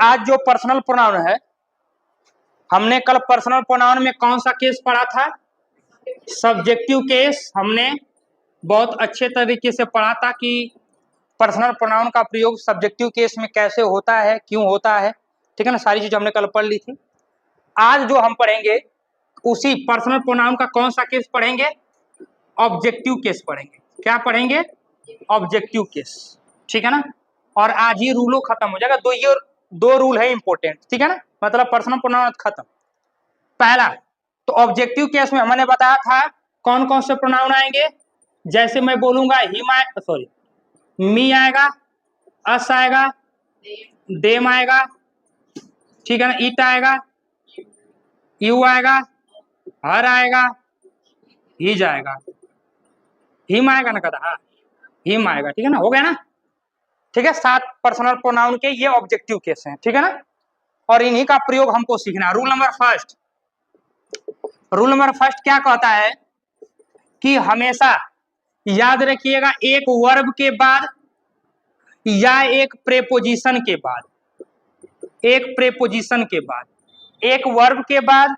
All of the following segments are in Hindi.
आज जो पर्सनल प्रोनाउन है, हमने कल पर्सनल प्रोनाउन में कौन सा केस पढ़ा था? Subjective case. हमने बहुत अच्छे तरीके से पढ़ा था कि पर्सनल प्रोनाउन का प्रयोग सब्जेक्टिव केस में कैसे होता है, क्यों होता है, ठीक है ना। सारी चीज हमने कल पढ़ ली थी। आज जो हम पढ़ेंगे उसी पर्सनल प्रोनाउन का कौन सा केस पढ़ेंगे? ऑब्जेक्टिव केस पढ़ेंगे। क्या पढ़ेंगे? ऑब्जेक्टिव केस, ठीक है ना। और आज ही रूलो खत्म हो जाएगा। दो रूल है इंपॉर्टेंट, ठीक है ना। मतलब पर्सनल प्रोनाउन खत्म। पहला तो ऑब्जेक्टिव केस में हमने बताया था कौन कौन से प्रोनाउन आएंगे। जैसे मैं बोलूंगा मी आएगा, अस आएगा, देम आएगा, ठीक है ना, इट आएगा, यू आएगा, हर आएगा, हिज आएगा, हिम आएगा ना कदा, हाँ हिम आएगा, ठीक है ना। हो गया ना, ठीक है। 7 पर्सनल प्रोनाउन के ये ऑब्जेक्टिव केस हैं, ठीक है ना। और इन्हीं का प्रयोग हमको सीखना है। रूल नंबर फर्स्ट क्या कहता है कि हमेशा याद रखिएगा एक वर्ब के बाद या एक प्रेपोजिशन के बाद, एक प्रेपोजिशन के बाद, एक वर्ब के बाद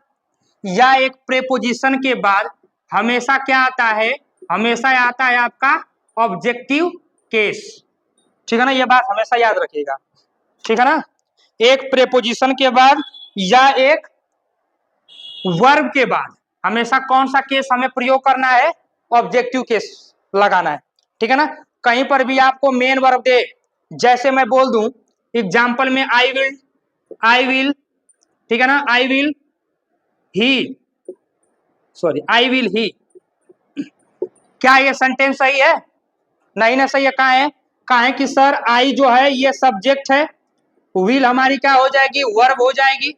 या एक प्रेपोजिशन के बाद हमेशा क्या आता है? हमेशा आता है आपका ऑब्जेक्टिव केस, ठीक है ना। ये बात हमेशा याद रखिएगा, ठीक है ना। एक प्रेपोजिशन के बाद या एक वर्ब के बाद हमेशा कौन सा केस हमें प्रयोग करना है? ऑब्जेक्टिव केस लगाना है, ठीक है ना। कहीं पर भी आपको मेन वर्ब दे, जैसे मैं बोल दूं एग्जाम्पल में आई विल, ठीक है ना, आई विल ही, क्या ये सेंटेंस सही है? नहीं ना सही है। कहाँ है कि सर आई जो है ये सब्जेक्ट है, विल हमारी क्या हो जाएगी? वर्ब हो जाएगी,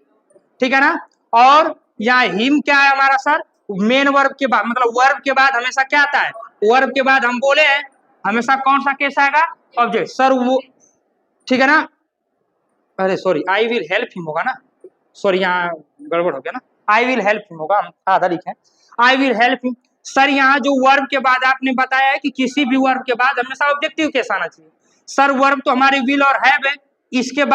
ठीक है ना। और यहाँ हिम क्या है हमारा सर? मेन वर्ब के बाद, मतलब वर्ब के बाद हमेशा क्या आता है? वर्ब के बाद हम बोले हैं हमेशा कौन सा केस आएगा? ऑब्जेक्ट। सर वो, ठीक है ना। अरे sorry, I will help him होगा ना, सॉरी यहाँ गड़बड़ हो गया ना। आई विल हेल्प हिम होगा, हम आधा लिखे, I will help him. Sir यहाँ जो वर्ब के बाद आपने बताया है कि किसी भी वर्ब के बाद हमेशा ऑब्जेक्टिव केस आना चाहिए। सर वर्ब तो हमारी विल और हैव है, इसके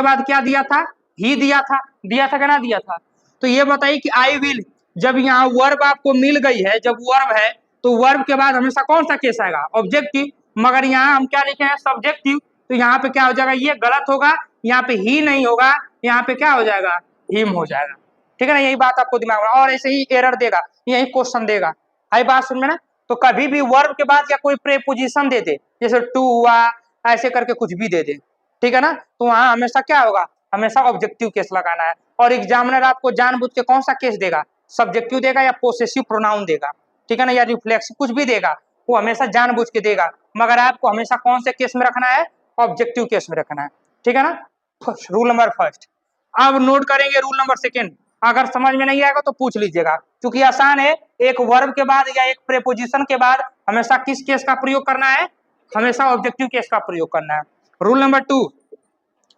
बाद क्या दिया था? ही दिया था कि ना दिया था? तो ये बताइए कि आई विल, जब यहाँ वर्ब आपको मिल गई है, जब वर्ब है तो वर्ब के बाद हमेशा कौन सा केस आएगा? ऑब्जेक्टिव। मगर यहाँ हम क्या लिखे हैं? सब्जेक्टिव। तो यहाँ पे क्या हो जाएगा? ये गलत होगा, यहाँ पे ही नहीं होगा, यहाँ पे क्या हो जाएगा? हिम हो जाएगा, ठीक है ना। यही बात आपको दिमाग में, और ऐसे ही एरर देगा, यही क्वेश्चन देगा। आई बात सुन में ना। तो कभी भी वर्ब के बाद या कोई प्रेपोजिशन दे दे, जैसे टू हुआ, ऐसे करके कुछ भी दे दे, ठीक है ना, तो वहां हमेशा क्या होगा? हमेशा ऑब्जेक्टिव केस लगाना है। और एग्जामिनर आपको जानबूझ के कौन सा केस देगा? सब्जेक्टिव देगा या पोसेसिव प्रोनाउन देगा, ठीक है ना, या रिफ्लेक्स, कुछ भी देगा, वो हमेशा जानबूझ के देगा। मगर आपको हमेशा कौन से केस में रखना है? ऑब्जेक्टिव केस में रखना है, ठीक है ना। Rule number first. अब नोट करेंगे रूल नंबर सेकेंड। अगर समझ में नहीं आएगा तो पूछ लीजिएगा, क्योंकि आसान है। एक वर्ब के बाद या एक प्रेपोजिशन के बाद हमेशा किस केस का प्रयोग करना है? हमेशा ऑब्जेक्टिव केस का प्रयोग करना है। रूल नंबर 2,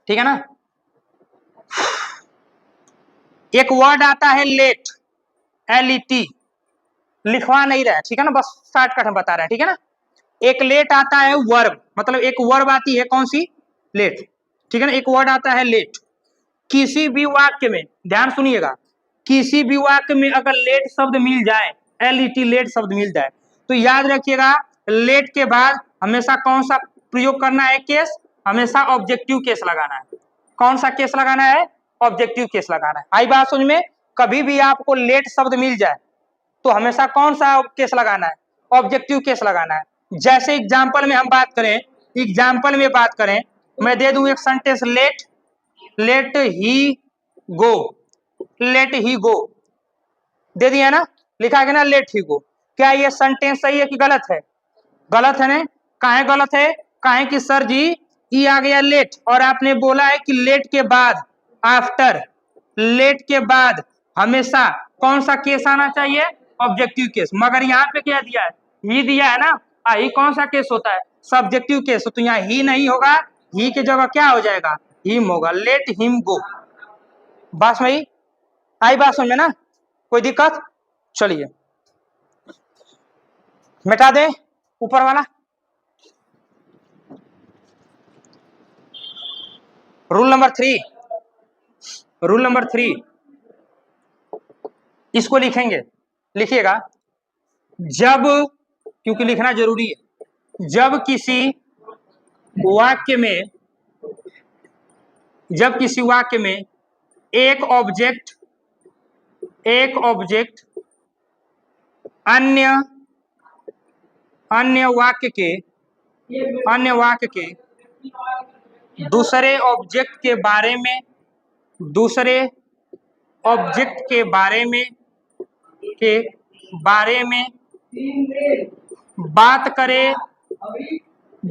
ठीक है ना। एक वर्ड आता है लेट, LET, लिखवा नहीं रहे, ठीक है ना, बस शॉर्टकट हम बता रहे हैं, ठीक है ना। एक लेट आता है वर्ब, मतलब एक वर्ब आती है कौन सी? लेट, ठीक है ना। एक वर्ड आता है लेट। किसी भी वाक्य में ध्यान सुनिएगा, किसी भी वाक्य में अगर लेट शब्द मिल जाए, LET लेट शब्द मिल जाए, तो याद रखिएगा लेट के बाद हमेशा कौन सा प्रयोग करना है? केस। हमेशा ऑब्जेक्टिव केस लगाना है। कौन सा केस लगाना है? ऑब्जेक्टिव केस लगाना है। आई बात समझ में। कभी भी आपको लेट शब्द मिल जाए तो हमेशा कौन सा केस लगाना है? ऑब्जेक्टिव केस लगाना है। जैसे एग्जाम्पल में हम बात करें, मैं दे दूं एक सेंटेंस, लेट ही गो, लेट ही गो दे दिया ना, लिखा गया ना लेट ही गो। क्या ये सेंटेंस सही है कि गलत है? गलत है ना। काहे गलत है? काहे कि सर जी ई आ गया लेट, और आपने बोला है कि लेट के बाद, आफ्टर, लेट के बाद हमेशा कौन सा केस आना चाहिए? Objective case. मगर यहाँ पे क्या दिया है? ही दिया है ना। ही कौन सा केस होता है? Subjective case. तो यहाँ ही नहीं होगा, ही की जगह क्या हो जाएगा? हिम होगा। Let him go. बात में आई बात समझ में ना, कोई दिक्कत? चलिए मिटा दे ऊपर वाला। रूल नंबर 3, रूल नंबर 3 इसको लिखेंगे, लिखिएगा। जब, क्योंकि लिखना जरूरी है, जब किसी वाक्य में, जब किसी वाक्य में एक ऑब्जेक्ट अन्य अन्य वाक्य के दूसरे ऑब्जेक्ट के बारे में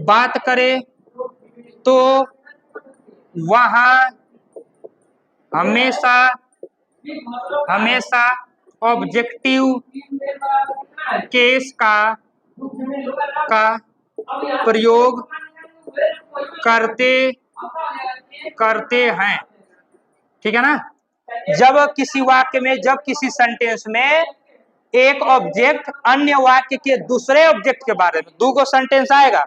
बात करे तो वहाँ हमेशा ऑब्जेक्टिव केस का प्रयोग करते हैं। ठीक है ना। जब किसी वाक्य में, जब किसी सेंटेंस में एक ऑब्जेक्ट अन्य वाक्य के दूसरे ऑब्जेक्ट के बारे में, दो सेंटेंस आएगा,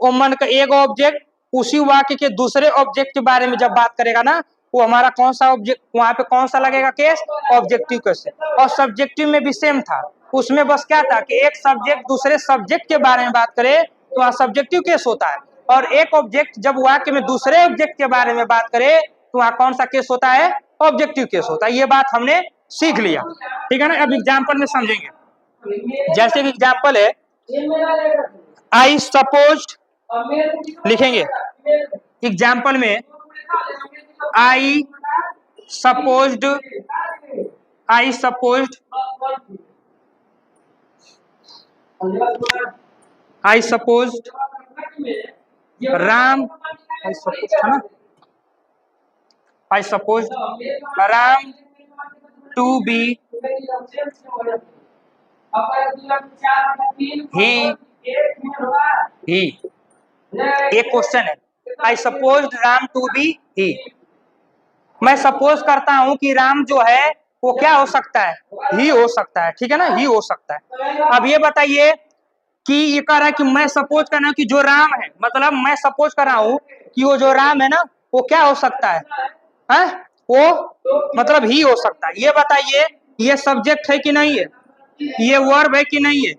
वो मन का एक ऑब्जेक्ट उसी वाक्य के दूसरे ऑब्जेक्ट के बारे में जब बात करेगा ना, वो हमारा कौन सा ऑब्जेक्ट, वहां पे कौन सा लगेगा केस, ऑब्जेक्टिव केस। और सब्जेक्टिव में भी सेम था, उसमें बस क्या था कि एक सब्जेक्ट दूसरे सब्जेक्ट के बारे में बात करे तो वहाँ सब्जेक्टिव केस होता है, और एक ऑब्जेक्ट जब वाक्य में दूसरे ऑब्जेक्ट के बारे में बात करे तो वहाँ कौन सा केस होता है, ऑब्जेक्टिव केस होता है। ये बात हमने सीख लिया। ठीक है ना। अब एग्जाम्पल में समझेंगे। जैसे कि एग्जाम्पल है, आई सपोज्ड, लिखेंगे एग्जाम्पल में, I supposed Ram, I supposed Ram to be he. एक क्वेश्चन है, I supposed Ram to be he. मैं सपोज करता हूं कि राम जो है वो क्या हो सकता है, ही हो सकता है। ठीक है ना, ही हो सकता है। अब ये बताइए कि ये कह रहा है कि मैं सपोज कर रहा हूं कि जो राम है, मतलब मैं सपोज कर रहा हूं कि वो जो राम है ना वो क्या हो सकता है? वो मतलब ही हो सकता है। ये बताइए ये सब्जेक्ट है कि नहीं है, ये वर्ब है कि नहीं है।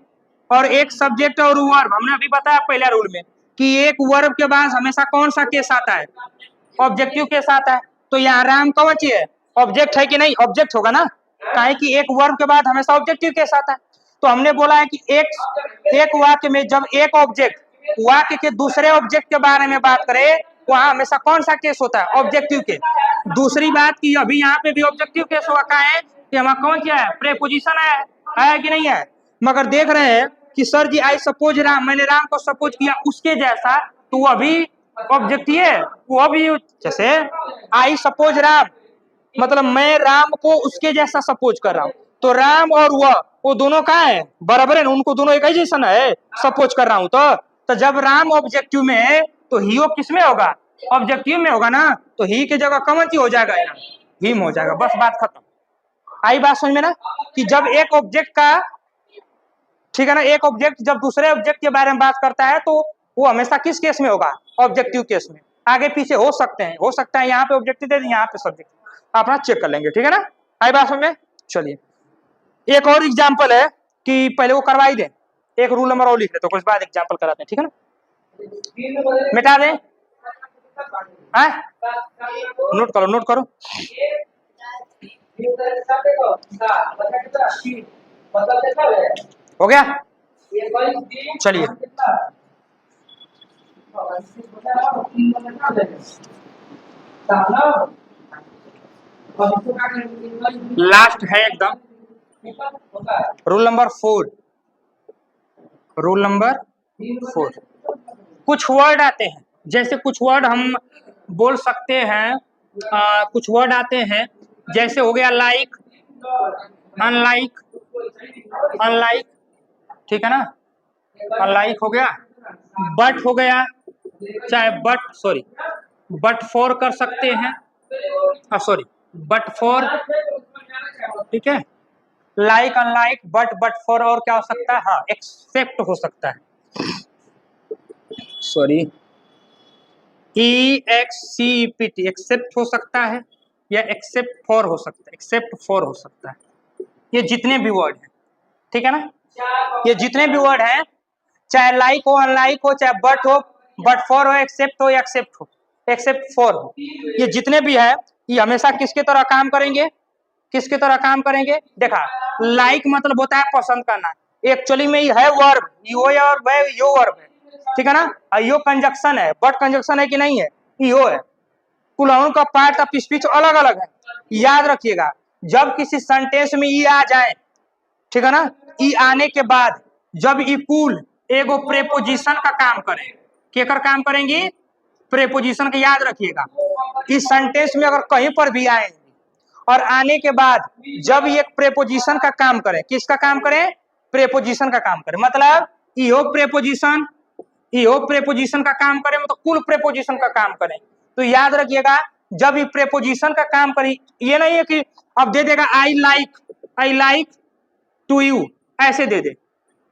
और एक सब्जेक्ट और वर्ब, हमने अभी बताया पहले रूल में कि एक वर्ब के बाद हमेशा कौन सा केस आता है, ऑब्जेक्टिव केस आता है। तो यहाँ राम कौन सी है, ऑब्जेक्ट है कि नहीं, ऑब्जेक्ट होगा ना, काहे कि एक वर्ब के बाद हमेशा ऑब्जेक्टिव केस आता है। तो हमने बोला है कि एक वाक्य में जब एक ऑब्जेक्ट वाक्य के दूसरे ऑब्जेक्ट के बारे में बात करे वहां हमेशा कौन सा केस होता है, ऑब्जेक्टिव केस। दूसरी बात की अभी यहाँ पे भी ऑब्जेक्टिव केस हुआ, का है कि हमारा कौन क्या है, प्रेपोजिशन है कि नहीं है। मगर देख रहे हैं कि sir ji I suppose Ram, मैंने राम को सपोज किया उसके जैसा, तो वो अभी ऑब्जेक्टिव है, वो भी जैसे आई सपोज राम, मतलब मैं राम को उसके जैसा सपोज कर रहा हूँ। तो राम और वो दोनों कहाँ है, बराबर है, उनको दोनों एक ही जैसा है, सपोज कर रहा हूँ। तो जब राम ऑब्जेक्टिव में है तो ही किस में होगा, ऑब्जेक्टिव में होगा ना। तो ही की जगह कौन सी हो जाएगा, यहाँ हिम हो जाएगा। बस बात खत्म। आई बात समझ में ना, कि जब एक ऑब्जेक्ट का, ठीक है ना, एक ऑब्जेक्ट जब दूसरे ऑब्जेक्ट के बारे में बात करता है तो वो हमेशा किस केस में होगा, ऑब्जेक्टिव केस में। आगे पीछे हो सकते हैं, हो सकता है यहाँ पे ऑब्जेक्टिव दे, यहाँ पे सब्जेक्ट, अपना चेक कर लेंगे। ठीक है ना, आई बात समझ में। चलिए एक और एग्जाम्पल है कि पहले वो करवा ही दे, एक रूल नंबर और लिख ले तो कुछ बाद एग्जाम्पल कराते हैं। ठीक है ना, मिटा दें, नोट करो नोट करो। हो गया, चलिए लास्ट है एकदम, रूल नंबर 4। रूल नंबर 4, कुछ वर्ड आते हैं, जैसे कुछ वर्ड हम बोल सकते हैं, कुछ वर्ड आते हैं, जैसे हो गया लाइक, अनलाइक, अनलाइक, ठीक है ना, अनलाइक हो गया, बट हो गया, चाहे बट, सॉरी बट फॉर कर सकते हैं, सॉरी बट फॉर, ठीक है, लाइक, अनलाइक, बट फॉर, और क्या हो सकता है, हाँ एक्सेप्ट हो सकता है, सॉरी EXCPT एक्सेप्ट हो सकता है या एक्सेप्ट फॉर हो सकता है, एक्सेप्ट फॉर हो सकता है। ये जितने भी वर्ड हैं, ठीक है ना, ये जितने भी वर्ड हैं, चाहे लाइक हो, अनलाइक हो, चाहे बट हो, बट फॉर हो, एक्सेप्ट हो या एक्सेप्ट हो, एक्सेप्ट फॉर हो, ये जितने भी है ये हमेशा किसके तरह काम करेंगे, किसके तरह काम करेंगे। देखा, लाइक मतलब होता है पसंद करना, एक्चुअली में ये है वर्ब, यो और यो वर्ब है, ठीक है ना। यो कंजक्शन है, बट कंजक्शन है कि नहीं है, यो है। कुलाउन का पार्ट ऑफ स्पीच अलग अलग है, याद रखिएगा। जब किसी सेंटेंस में ई आ जाए, ठीक है ना, ई आने के बाद जब ई कुल एगो प्रेपोजिशन का काम करे, केकर काम करेंगी, प्रेपोजिशन का, याद रखिएगा। इस सेंटेंस में अगर कहीं पर भी आए और आने के बाद जब ये प्रेपोजिशन का काम करे, किसका काम करे, प्रेपोजिशन का काम करे, मतलब इहो प्रेपोजिशन, इहो प्रेपोजिशन का काम करे, मतलब कुल प्रेपोजिशन का काम करे। तो याद रखिएगा, जब ये प्रेपोजिशन का काम करे, ये नहीं है कि अब दे देगा आई लाइक टू यू, ऐसे दे दे,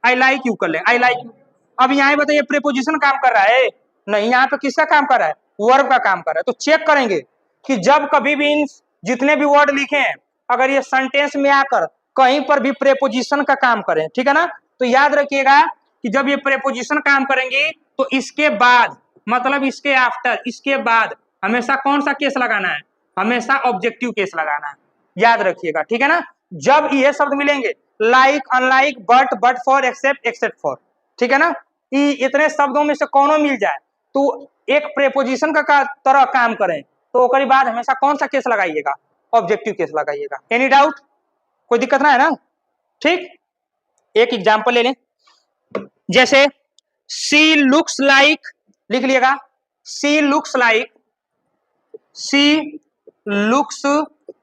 आई लाइक यू कर ले, आई लाइक यू। अब यहाँ बताइए प्रेपोजिशन काम कर रहा है, नहीं, यहाँ पे किसका काम कर रहा है, वर्ब का काम कर रहा है। तो चेक करेंगे कि जब कभी भी इन जितने भी वर्ड लिखे हैं, अगर ये सेंटेंस में आकर कहीं पर भी प्रेपोजिशन का काम करें, ठीक है ना, तो याद रखिएगा कि जब ये प्रेपोजिशन काम करेंगे तो इसके बाद, मतलब इसके आफ्टर, इसके बाद हमेशा कौन सा केस लगाना है, हमेशा ऑब्जेक्टिव केस लगाना है, याद रखिएगा, ठीक है ना। जब ये शब्द मिलेंगे, like, unlike, but for, except, except for, ठीक है ना, इतने शब्दों में से कोनो मिल जाए तो एक प्रेपोजिशन का तरह काम करें, तो उसके बाद हमेशा कौन सा केस लगाइएगा, ऑब्जेक्टिव केस लगाइएगा। एनी डाउट, कोई दिक्कत ना है ना, ठीक। एक एग्जांपल ले लें, जैसे सी लुक्स लाइक, लिख लिएगा, she looks like, she looks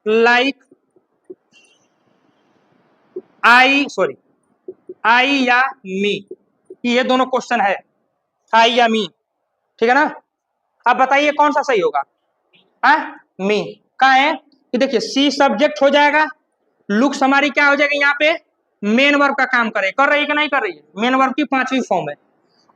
like I या मी, ये दोनों क्वेश्चन है, आई या मी, ठीक है ना। अब बताइए कौन सा सही होगा, मी। कहा है कि देखिए, सी सब्जेक्ट हो जाएगा, लुक्स हमारी क्या हो जाएगी, यहाँ पे मेन वर्ब का काम कर रही है कि नहीं कर रही है, मेन वर्ब की 5वीं फॉर्म है।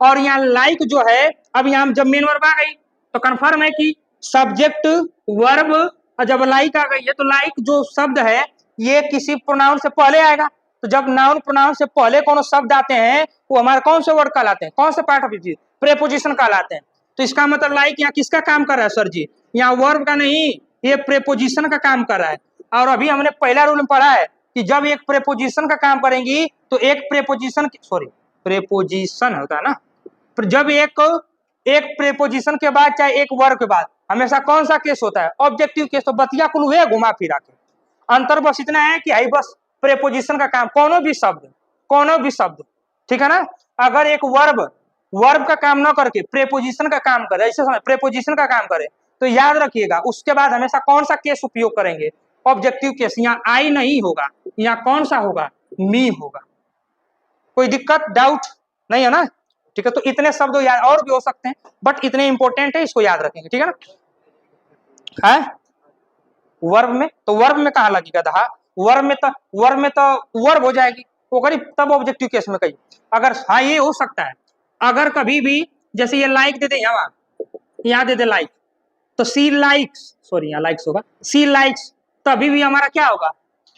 और यहाँ लाइक जो है, अब यहाँ जब मेन वर्ब आ गई तो कंफर्म है कि सब्जेक्ट वर्ब, और जब लाइक आ गई है तो लाइक जो शब्द है ये किसी प्रोनाउन से पहले आएगा। तो जब नाउन प्रोनाउन से पहले कौन शब्द आते हैं वो हमारे कौन से वर्ड कहलाते हैं, कौन से पार्ट ऑफ स्पीच, प्रेपोजिशन कहलाते हैं। तो इसका मतलब लाइक यहाँ किसका काम कर रहा है सर जी, यहाँ वर्ब का नहीं, ये प्रेपोजिशन का काम कर रहा है। और अभी हमने पहला रूल में पढ़ा है कि जब एक प्रेपोजिशन का काम करेंगी तो एक प्रेपोजिशन, सॉरी प्रेपोजिशन होता है ना, जब एक प्रेपोजिशन के बाद चाहे एक वर्ब के बाद हमेशा कौन सा केस होता है, ऑब्जेक्टिव केस। तो बतिया कुल हुए घुमा फिरा के, अंतर बस इतना है कि बस प्रेपोजिशन का काम, कोनो भी शब्द, ठीक है ना। अगर एक वर्ब का काम न करके प्रेपोजिशन का काम करे, ऐसे प्रेपोजिशन का काम करे, तो याद रखिएगा उसके बाद हमेशा कौन सा केस उपयोग करेंगे, ऑब्जेक्टिव केस। यहाँ आई नहीं होगा, यहाँ कौन सा होगा, मी होगा। कोई दिक्कत, डाउट नहीं है ना, ठीक है। तो इतने शब्द याद, और भी हो सकते हैं बट इतने इंपॉर्टेंट है, इसको याद रखेंगे, ठीक है ना। है वर्ब में, तो वर्ब में कहाँ लगेगा दहा, वर्ब में तो वर्ब हो जाएगी वो करीब, तब ऑब्जेक्टिव केस में कही। अगर हाँ ये हो सकता है, अगर कभी भी जैसे ये लाइक दे दे, यहाँ दे दे लाइक, तो सी लाइक्स, सॉरी यहाँ लाइक्स होगा, सी लाइक्स, तभी भी हमारा क्या होगा,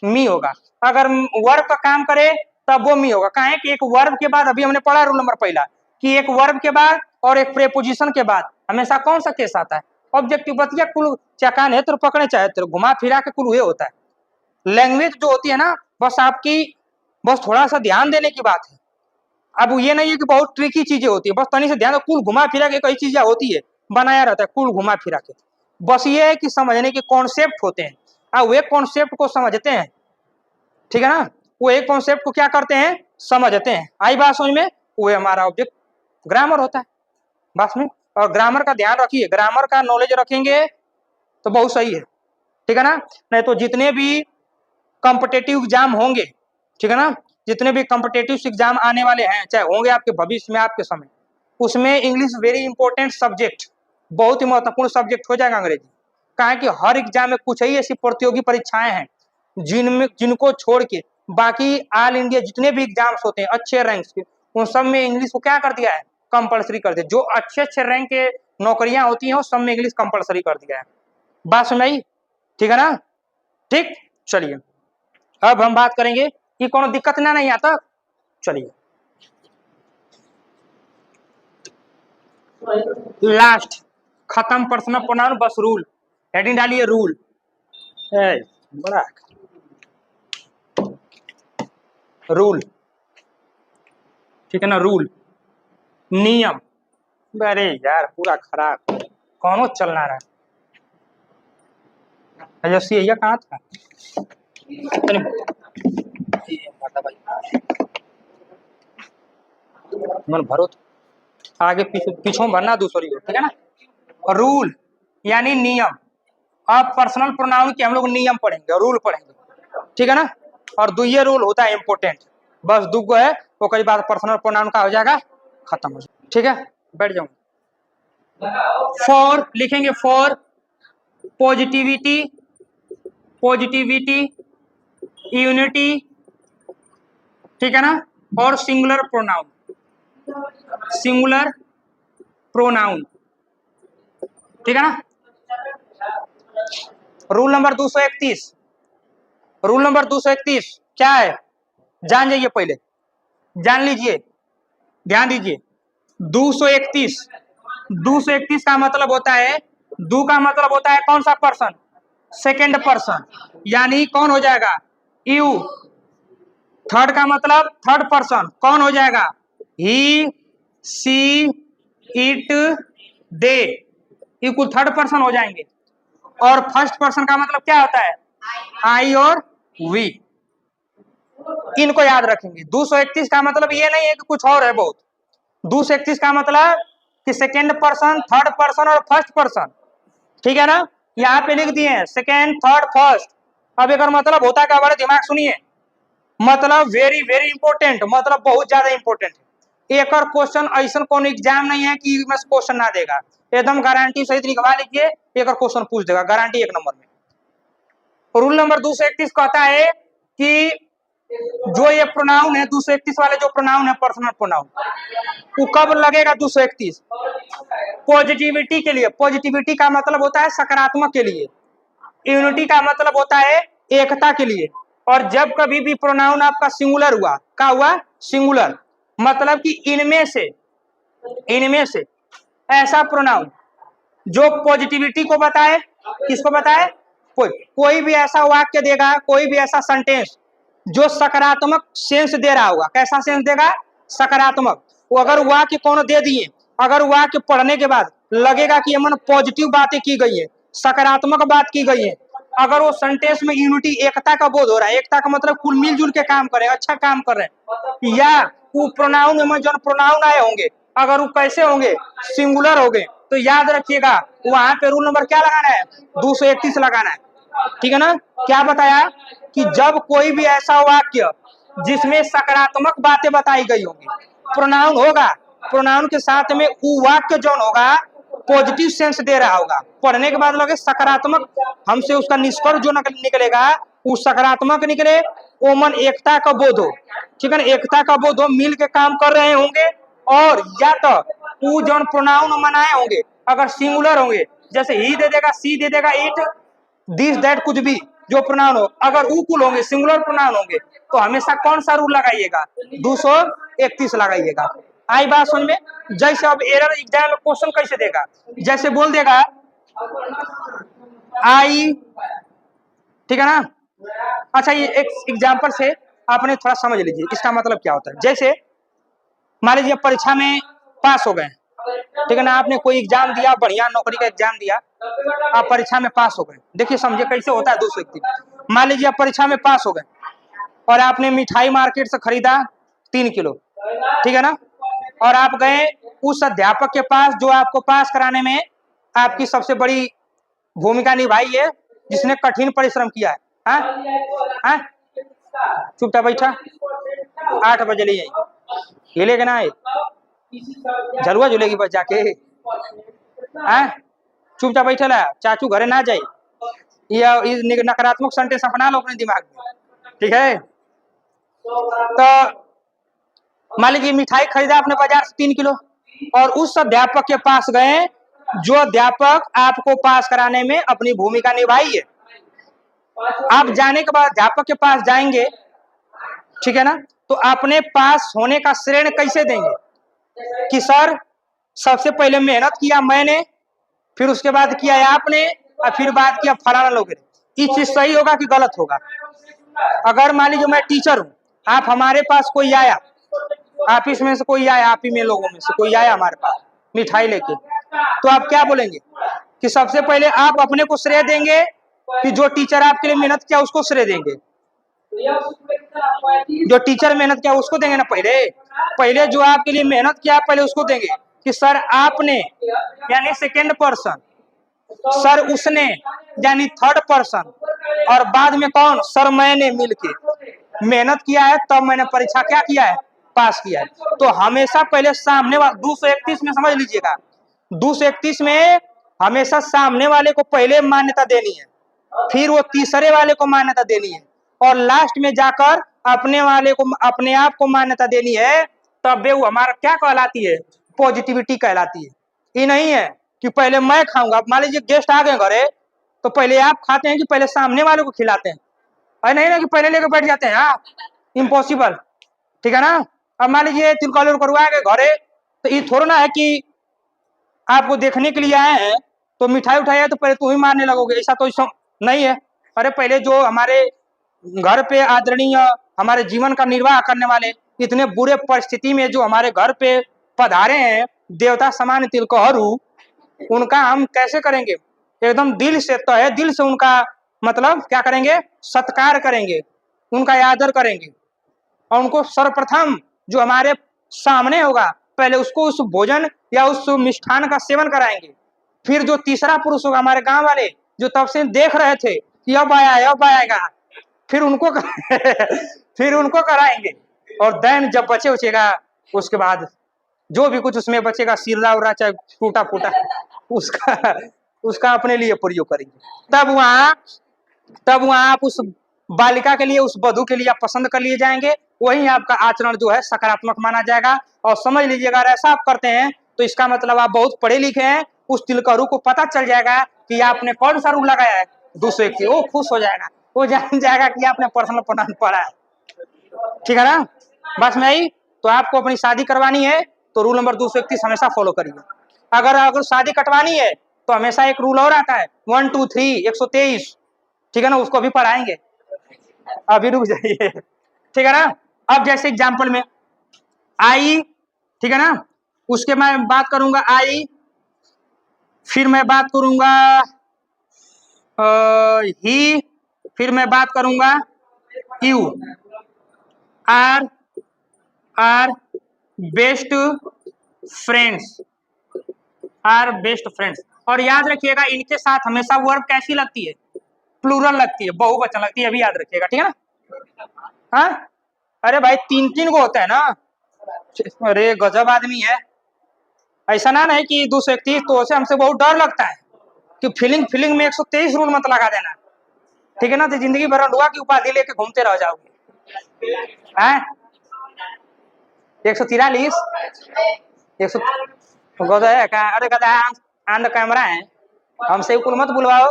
मी होगा। अगर वर्ब का काम करे तब वो मी होगा। कहा है कि एक वर्ब के बाद, अभी हमने पढ़ा रूल नंबर पहला कि एक वर्ब के बाद और एक प्रेपोजिशन के बाद हमेशा कौन सा केस आता है, ऑब्जेक्टिव। बतिया कुल चकान है तो पकड़े चाहे तो घुमा फिरा के कुल हुए होता है। लैंग्वेज जो होती है ना, बस आपकी बस थोड़ा सा ध्यान देने की बात है। अब ये नहीं है कि बहुत ट्रिकी चीजें होती है, बस तनी से ध्यान, कुल घुमा फिरा के कई चीजें होती है, बनाया रहता है कुल घुमा फिरा के। बस ये है कि समझने के कॉन्सेप्ट होते हैं, अब वे कॉन्सेप्ट को समझते हैं, ठीक है ना। वो एक कॉन्सेप्ट को क्या करते हैं, समझते हैं। आई बात समझ में, वो हमारा ऑब्जेक्ट ग्रामर होता है बस में। और ग्रामर का ध्यान रखिए, ग्रामर का नॉलेज रखेंगे तो बहुत सही है, ठीक है ना। नहीं तो जितने भी कॉम्पिटिटिव एग्जाम होंगे, ठीक है ना, जितने भी कॉम्पिटिटिव एग्जाम आने वाले हैं, चाहे होंगे आपके भविष्य में, आपके समय, उसमें इंग्लिश वेरी इंपॉर्टेंट सब्जेक्ट, बहुत ही महत्वपूर्ण सब्जेक्ट हो जाएगा अंग्रेजी। कहा कि हर एग्जाम में कुछ ही ऐसी प्रतियोगी परीक्षाएं हैं जिनको छोड़ के बाकी ऑल इंडिया जितने भी एग्जाम्स होते हैं अच्छे रैंक के, उन सब में इंग्लिश को क्या कर दिया है, कंपलसरी कर दिया। जो अच्छे रैंक के नौकरियां होती हैं, सब में इंग्लिश कंपलसरी कर दिया है। बात सुनाई, ठीक है ना? ठीक, चलिए अब हम बात करेंगे कि कोनो दिक्कत ना नहीं आता। चलिए लास्ट खत्म पर्सनल प्रोनाउन, बस रूल हेडिंग डालिए, रूल बड़ा रूल, ठीक है ना? रूल नियम, अरे यार पूरा खराब, कौनो चलना रहा जैसे ये कहाँ था मन भरो, आगे पीछों भरना दूसरी हो, ठीक है ना? और रूल यानी नियम। अब पर्सनल प्रोनाउन के हम लोग नियम पढ़ेंगे, रूल पढ़ेंगे, ठीक है ना? और दुइये रूल होता है इंपोर्टेंट, बस दुगो है, वो कई बार पर्सनल प्रोनाउन का हो जाएगा, खत्म हो जाएगा, ठीक है? बैठ जाऊंगा। फॉर लिखेंगे, फॉर पॉजिटिविटी, पॉजिटिविटी, यूनिटी, ठीक है ना? और सिंगुलर प्रोनाउन, सिंगुलर प्रोनाउन, ठीक है ना? रूल नंबर 231, रूल नंबर 231 क्या है? जान जाइए, पहले जान लीजिए, ध्यान दीजिए। 231, 231 का मतलब होता है, दू का मतलब होता है कौन सा पर्सन? सेकेंड पर्सन, यानी कौन हो जाएगा? यू। थर्ड का मतलब थर्ड पर्सन, कौन हो जाएगा? ही, सी, इट, दे, ये कुल थर्ड पर्सन हो जाएंगे। और फर्स्ट पर्सन का मतलब क्या होता है? आई और वी। इनको याद रखेंगे। 231 का मतलब ये नहीं है कि कुछ और है बहुत। 231 का मतलब कि सेकेंड पर्सन, थर्ड पर्सन और फर्स्ट पर्सन, ठीक है ना? यहाँ पे लिख दिए हैं सेकेंड, थर्ड, फर्स्ट। अब एक मतलब होता है क्या? बड़े दिमाग सुनिए, मतलब वेरी वेरी इंपॉर्टेंट, मतलब बहुत ज्यादा इंपॉर्टेंट है। एक और क्वेश्चन ऐसा कौन एग्जाम नहीं है कि मैं क्वेश्चन ना देगा, एकदम गारंटी सहित लिखवा लीजिए, एक और क्वेश्चन पूछ देगा, गारंटी 1 नंबर में। रूल नंबर 231 कहता है कि जो ये प्रोनाउन है, 231 वाले जो प्रोनाउन है पर्सनल प्रोनाउन, वो कब लगेगा? 231 पॉजिटिविटी के लिए। पॉजिटिविटी का मतलब होता है सकारात्मक के लिए। यूनिटी का मतलब होता है एकता के लिए। और जब कभी भी प्रोनाउन आपका सिंगुलर हुआ, क्या हुआ? सिंगुलर, मतलब कि इनमें से ऐसा प्रोनाउन जो पॉजिटिविटी को बताए, किसको बताए? कोई भी ऐसा वाक्य देगा, कोई भी ऐसा सेंटेंस जो सकारात्मक सेंस दे रहा होगा। कैसा सेंस देगा? सकारात्मक। वो अगर वाक्य कौन दे दिए, अगर वाक्य पढ़ने के बाद लगेगा कि मन पॉजिटिव बातें की गई है, सकारात्मक बात की गई है, अगर वो सेंटेंस में यूनिटी, एकता का बोध हो रहा है, एकता का मतलब कुल मिलजुल के काम कर रहे हैं, अच्छा काम कर रहे हैं, या वो प्रोनाउन में जो प्रोनाउन आए होंगे अगर वो कैसे होंगे? सिंगुलर हो गए, तो याद रखिएगा वहां पे रूल नंबर क्या लगाना है? 231 लगाना है, ठीक है ना? क्या बताया कि जब कोई भी ऐसा वाक्य जिसमें सकारात्मक बातें बताई गई होंगी, प्रोनाउन होगा, प्रोनाउन के साथ में वो वाक्य जो होगा पॉजिटिव सेंस दे रहा होगा, पढ़ने के बाद लगे सकारात्मक, हमसे उसका निष्कर्ष जो निकलेगा वो सकारात्मक निकले, वो मन एकता का बोध हो, ठीक है ना? एकता का बोध हो, मिल के काम कर रहे होंगे। और या तो वो जो प्रोनाउन मनाए होंगे अगर सिंगुलर होंगे, जैसे ही दे देगा, सी दे देगा, इट, दिस, दैट, कुछ भी जो प्रोनाउन हो, अगर उकुल होंगे, सिंगुलर प्रोनाउन होंगे, तो हमेशा कौन सा रूल लगाइएगा? 231 लगाइएगा। आई बात समझ में? जैसे अब एरर एग्जाम में क्वेश्चन कैसे देगा, जैसे बोल देगा आई, ठीक है ना? अच्छा, ये एक एग्जाम्पल से आपने थोड़ा समझ लीजिए इसका मतलब क्या होता है। जैसे मान लीजिए परीक्षा में पास हो गए, ठीक है ना? आपने कोई एग्जाम दिया, बढ़िया नौकरी का एग्जाम दिया, आप परीक्षा में पास हो गए। देखिए समझे कैसे होता है 231। मान लीजिए आप परीक्षा में पास हो गए और आपने मिठाई मार्केट से खरीदा 3 किलो, ठीक है ना? और आप गए उस अध्यापक के पास जो आपको पास कराने में आपकी सबसे बड़ी भूमिका निभाई है, जिसने कठिन परिश्रम किया है। हाँ, चुपचाप बैठा, 8 बजे ले हिले के ना है, झलुआ झूलेगी बस जाके। चुपचाप बैठे ला, चाचू घरे ना जाए, या नकारात्मक सेंटेंस अपना लो अपने दिमाग में, ठीक है? तो मान लीजिए मिठाई खरीदा आपने बाजार से 3 किलो और उस अध्यापक के पास गए जो अध्यापक आपको पास कराने में अपनी भूमिका निभाई है। आप जाने के बाद अध्यापक के पास जाएंगे, ठीक है ना, तो अपने पास होने का श्रेय कैसे देंगे कि सर सबसे पहले मेहनत किया मैंने, फिर उसके बाद किया आपने, और फिर बात किया फलाना लोग ने। ये चीज सही होगा कि गलत होगा? अगर मान लीजिए मैं टीचर हूँ, आप हमारे पास कोई आया, आप इसमें से कोई आया, आप ही में लोगों में से कोई आया हमारे पास मिठाई लेके, तो आप क्या बोलेंगे कि सबसे पहले आप अपने को श्रेय देंगे कि जो टीचर आपके लिए मेहनत किया उसको श्रेय देंगे? जो टीचर मेहनत किया उसको देंगे ना। पहले जो आपके लिए मेहनत किया पहले उसको देंगे कि सर आपने, यानी सेकेंड पर्सन, सर उसने यानी थर्ड पर्सन, और बाद में कौन? सर मैंने मिलके मेहनत किया है, तब मैंने परीक्षा क्या किया है? पास किया है। तो हमेशा पहले सामने वाला 231 में समझ लीजिएगा, 231 में हमेशा सामने वाले को पहले मान्यता देनी है, फिर वो तीसरे वाले को मान्यता देनी है, और लास्ट में जाकर अपने वाले को, अपने आप को मान्यता देनी है। तब वो हमारा क्या कहलाती है? पॉजिटिविटी कहलाती है। ये नहीं है कि पहले मैं खाऊंगा। मान लीजिए गेस्ट आ गए घरे, तो पहले आप खाते हैं कि पहले सामने वाले को खिलाते हैं? अरे नहीं ना कि पहले लेकर बैठ जाते हैं। हाँ, इम्पॉसिबल, ठीक है ना। अब मान लीजिए तिलकौल करवा गए घरे, तो ये थोड़ा ना है कि आपको देखने के लिए आए हैं तो मिठाई उठाई है तो पहले तू ही मारने लगोगे, ऐसा तो नहीं है। अरे पहले जो हमारे घर पे आदरणीय, हमारे जीवन का निर्वाह करने वाले, इतने बुरे परिस्थिति में जो हमारे घर पे पधारे हैं, देवता समान तिलकहरू, उनका हम कैसे करेंगे? एकदम दिल से, तहे दिल से उनका मतलब क्या करेंगे? सत्कार करेंगे, उनका आदर करेंगे, और उनको सर्वप्रथम जो हमारे सामने होगा पहले उसको उस भोजन या उस मिष्ठान का सेवन कराएंगे। फिर जो तीसरा पुरुष होगा, हमारे गांव वाले जो तब से देख रहे थे कि अब आया अब आएगा, फिर उनको फिर उनको कराएंगे। और दैन जब बचे उचेगा, उसके बाद जो भी कुछ उसमें बचेगा, सिरला उरा चाहे टूटा फूटा, उसका अपने लिए प्रयोग करेंगे। तब वहां आप उस बालिका के लिए, उस वधु के लिए आप पसंद कर लिए जाएंगे। वही आपका आचरण जो है सकारात्मक माना जाएगा। और समझ लीजिएगा, अगर ऐसा आप करते हैं तो इसका मतलब आप बहुत पढ़े लिखे हैं। उस तिलकहरू को पता चल जाएगा कि आपने कौन सा रूल लगाया है, दूसरे की, वो खुश हो जाएगा, वो जान जाएगा कि आपने पर्सनल प्लान पढ़ा है। ठीक है ना। बस में ही तो आपको अपनी शादी करवानी है तो रूल नंबर 231 हमेशा फॉलो करिए। अगर शादी कटवानी है तो हमेशा एक रूल और आता है 1 2 3 123, ठीक है ना, उसको भी पढ़ाएंगे। अभी रुक जाइए, ठीक है ना। अब जैसे एग्जाम्पल में आई, ठीक है ना, उसके मैं बात करूंगा आई, फिर मैं बात करूंगा ही, फिर मैं बात करूंगा you. Are best friends, are best friends. और याद रखिएगा, इनके साथ हमेशा वर्ब कैसी लगती है? प्लूरल लगती है, बहुवचन लगती है, अभी याद रखिएगा, ठीक है ना। हाँ, अरे भाई 3 को होता है ना। अरे गजब आदमी है। ऐसा ना है कि 231 तो उसे हमसे बहुत डर लगता है कि फीलिंग में 123 रूल मत लगा देना, ठीक है ना, तो जिंदगी भर रंडुआ की उपाधि लेके घूमते रह जाओगे। हैं 143 100 गधा है क्या? अरे गधा ऑन द कैमरा है, हमसे कुल मत बुलवाओ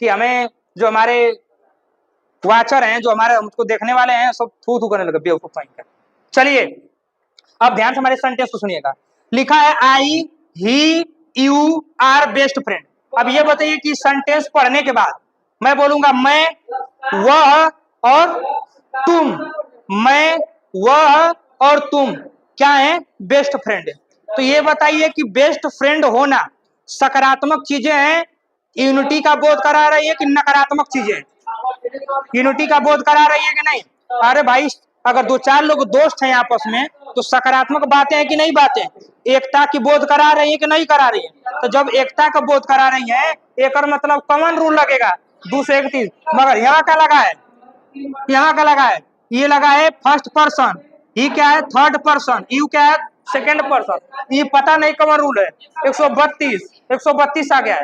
कि हमें जो हमारे वाचर हैं, जो हमारे हमको देखने वाले हैं, सब थू थू करने लगे बेवकूफ का। चलिए अब ध्यान से हमारे सेंटेंस को सुनिएगा। लिखा है आई ही यू आर बेस्ट फ्रेंड। अब ये बताइए कि सेंटेंस पढ़ने के बाद मैं बोलूंगा मैं, वह और तुम, मैं, वह और तुम क्या है? Best friend. तो ये बताइए कि बेस्ट फ्रेंड होना सकारात्मक चीजें हैं, यूनिटी का बोध करा रही है कि नकारात्मक चीजें? यूनिटी का बोध करा रही है कि नहीं? अरे भाई, अगर 2-4 लोग दोस्त हैं आपस में तो सकारात्मक बातें हैं कि नहीं बातें? एकता की बोध करा रही है कि नहीं करा रही है? तो जब एकता का बोध करा रही है, एक मतलब कॉमन रूल लगेगा 231। मगर यहाँ का लगा है, यहाँ का लगा है, ये लगा है फर्स्ट पर्सन, ये क्या है? थर्ड पर्सन, यू क्या है? Second person. ये पता नहीं कौन रूल है। 132 आ गया है,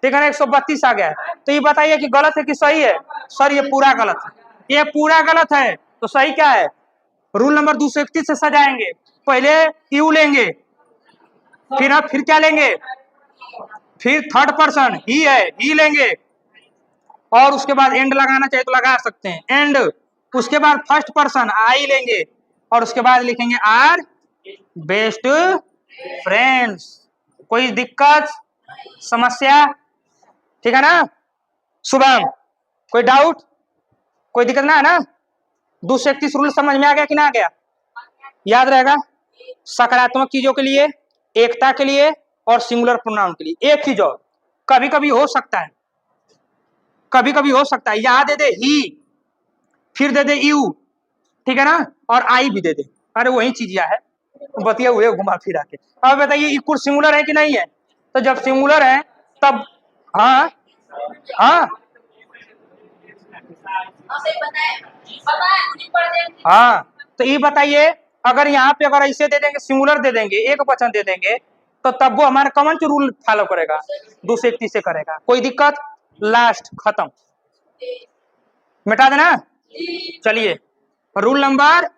ठीक है ना, 132 आ गया है। तो ये बताइए कि गलत है कि सही है? सर ये पूरा गलत है, ये पूरा गलत है। तो सही क्या है? रूल नंबर 231 से सजाएंगे। पहले यू लेंगे, फिर क्या लेंगे? फिर थर्ड पर्सन ही है, ही लेंगे, और उसके बाद एंड लगाना चाहे तो लगा सकते हैं, एंड। उसके बाद फर्स्ट पर्सन आई लेंगे, और उसके बाद लिखेंगे आर बेस्ट फ्रेंड्स। कोई दिक्कत, समस्या? ठीक है ना शुभम? कोई डाउट, कोई दिक्कत ना है ना? 231 रूल समझ में आ गया कि ना आ गया? याद रहेगा, सकारात्मक चीजों के लिए, एकता के लिए और सिंगुलर प्रोनाउन के लिए एक चीज और। कभी कभी हो सकता है, कभी कभी हो सकता है यहां दे दे ही, फिर दे दे यू, ठीक है ना, और आई भी दे दे। अरे वही चीज है, बतिया हुए घुमा फिरा के। अब बताइए इक्वल सिंगुलर है कि नहीं है? तो जब सिंगुलर है तब हाँ हाँ हाँ, तो ये बताइए, अगर यहाँ पे अगर ऐसे दे देंगे, सिंगुलर दे देंगे, एक वचन दे देंगे, तो तब वो हमारा कौन सा रूल फॉलो करेगा? 231 से करेगा। कोई दिक्कत? लास्ट, खत्म, मिटा देना। चलिए रूल नंबर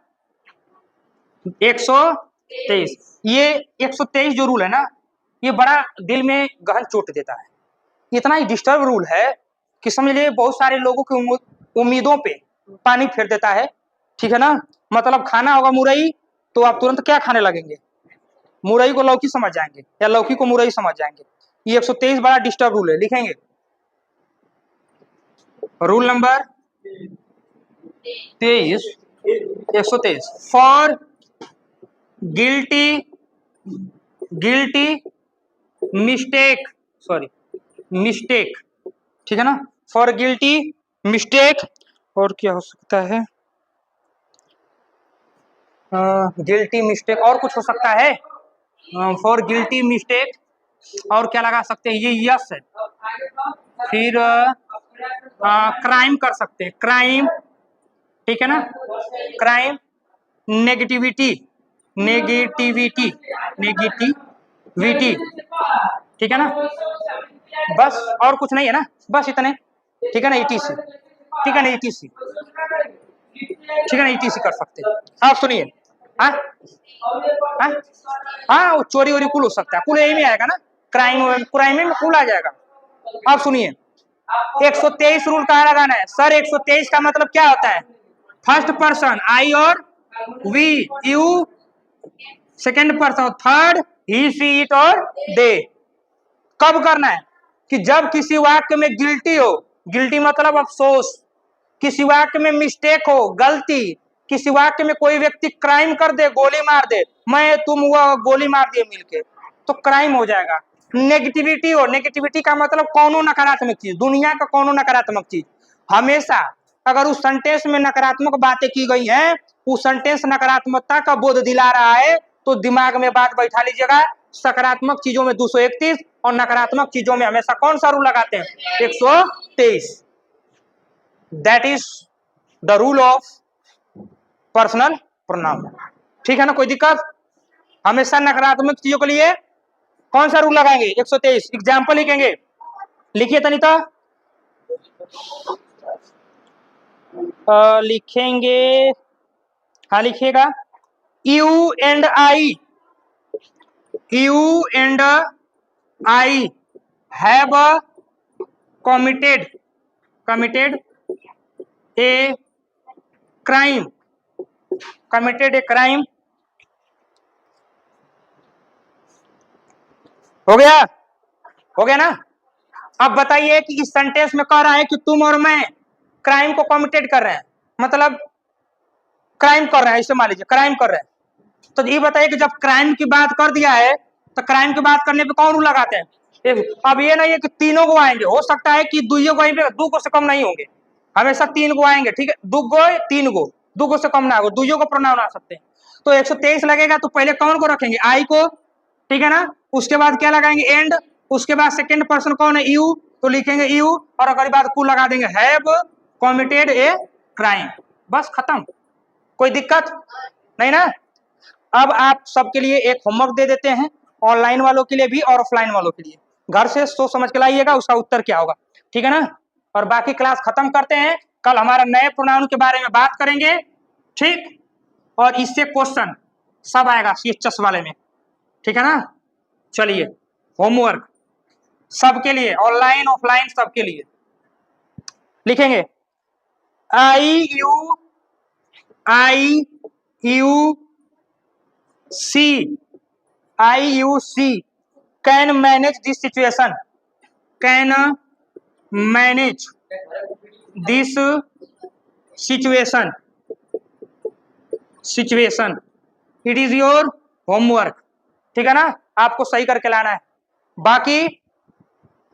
123। ये 123 जो रूल है ना, ये बड़ा दिल में गहन चोट देता है। इतना ही डिस्टर्ब रूल है कि समझ लीजिए बहुत सारे लोगों की उम्मीदों पे पानी फेर देता है, ठीक है ना। मतलब खाना होगा मुरई, तो आप तुरंत क्या खाने लगेंगे? मुरई को लौकी समझ जाएंगे, या लौकी को मुरई समझ जाएंगे। ये 123 बड़ा डिस्टर्ब रूल है, लिखेंगे rule number 23, 123। For guilty mistake, sorry mistake, ठीक है ना, फॉर गिल्टी मिस्टेक। और क्या हो सकता है? गिल्टी मिस्टेक, और कुछ हो सकता है? फॉर गिल्टी मिस्टेक, और क्या लगा सकते हैं? ये यस है। फिर क्राइम कर सकते हैं, क्राइम, ठीक है ना, क्राइम, नेगेटिविटी, नेगेटिविटी, नेगेटिविटी, ठीक है ना। बस और कुछ नहीं है ना, बस इतने, ठीक है ना। ETC, ठीक है ना, ETC, ठीक है ना, ETC कर सकते हैं। आप सुनिए, हाँ हाँ हाँ, वो चोरी वोरी कुल हो सकता है, कुल यही में आएगा ना, क्राइम, क्राइम में कुल आ जाएगा। आप सुनिए 123 रूल कहाँ लगाना है सर? 123 का मतलब क्या होता है? फर्स्ट पर्सन आई और we, you second person, third he she it और दे। कब करना है? कि जब किसी वाक्य में गिल्टी हो, गिल्टी मतलब अफसोस, किसी वाक्य में मिस्टेक हो, गलती, किसी वाक्य में कोई व्यक्ति क्राइम कर दे, गोली मार दे, मैं तुम वह गोली मार दिए मिलके, तो क्राइम हो जाएगा। नेगेटिविटी हो, नेगेटिविटी का मतलब कौनो नकारात्मक चीज, दुनिया का कौनो नकारात्मक चीज। हमेशा अगर उस सेंटेंस में नकारात्मक बातें की गई हैं, उस सेंटेंस नकारात्मकता का बोध दिला रहा है, तो दिमाग में बात बैठा लीजिएगा, सकारात्मक चीजों में 231 और नकारात्मक चीजों में हमेशा कौन सा रूल लगाते हैं? 123। That is the rule of personal pronoun, ठीक है ना। कोई दिक्कत? हमेशा नकारात्मक चीजों के लिए कौन सा रूल लगाएंगे? 123। एग्जाम्पल लिखेंगे, लिखिए तनिता। लिखेंगे, हाँ लिखिएगा। You and I, you and I have committed a crime, committed a crime। हो गया, हो गया ना। अब बताइए कि इस सेंटेंस में कह रहा है कि तुम और मैं क्राइम को कमिटेड कर रहे हैं, मतलब क्राइम कर रहे हैं, इसे मान लीजिए क्राइम कर रहे हैं। तो ये बताइए कि जब क्राइम की बात कर दिया है, तो क्राइम की बात करने पे कौन रूल लगाते हैं? अब ये नहीं है कि तीनों को आएंगे, हो सकता है कि दुइयों को आएंगे, दो को से कम नहीं होंगे, हमेशा तीन को आएंगे, ठीक है, दो गो तीन गो, दो को से कम ना हो, दुइयों को प्रोनाउन आ सकते हैं। तो 123 लगेगा, तो पहले कौन को रखेंगे? आई को, ठीक है ना। उसके बाद क्या लगाएंगे? एंड। उसके बाद सेकेंड पर्सन कौन है? यू, तो लिखेंगे यू, और अगर बात को लगा देंगे हैव कमिटेड ए क्राइम, बस खत्म। कोई दिक्कत नहीं ना। अब आप सबके लिए एक होमवर्क दे देते हैं, ऑनलाइन वालों के लिए भी और ऑफलाइन वालों के लिए। घर से सोच समझ के लाइएगा उसका उत्तर क्या होगा, ठीक है ना। और बाकी क्लास खत्म करते हैं, कल हमारा नए प्रोनाउन के बारे में बात करेंगे, ठीक। और इससे क्वेश्चन सब आएगा CHS वाले में, ठीक है ना। चलिए होमवर्क, सबके लिए, ऑनलाइन ऑफलाइन सबके लिए लिखेंगे I you see can manage this situation, can manage this situation it is your homework. ठीक है ना, आपको सही करके लाना है। बाकी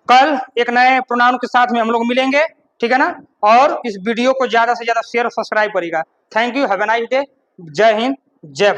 कल एक नए प्रोनाउन के साथ में हम लोग मिलेंगे। ठीक है ना, और इस वीडियो को ज्यादा से ज्यादा शेयर और सब्सक्राइब करिएगा। Thank you, have a nice day. जय हिंद, जय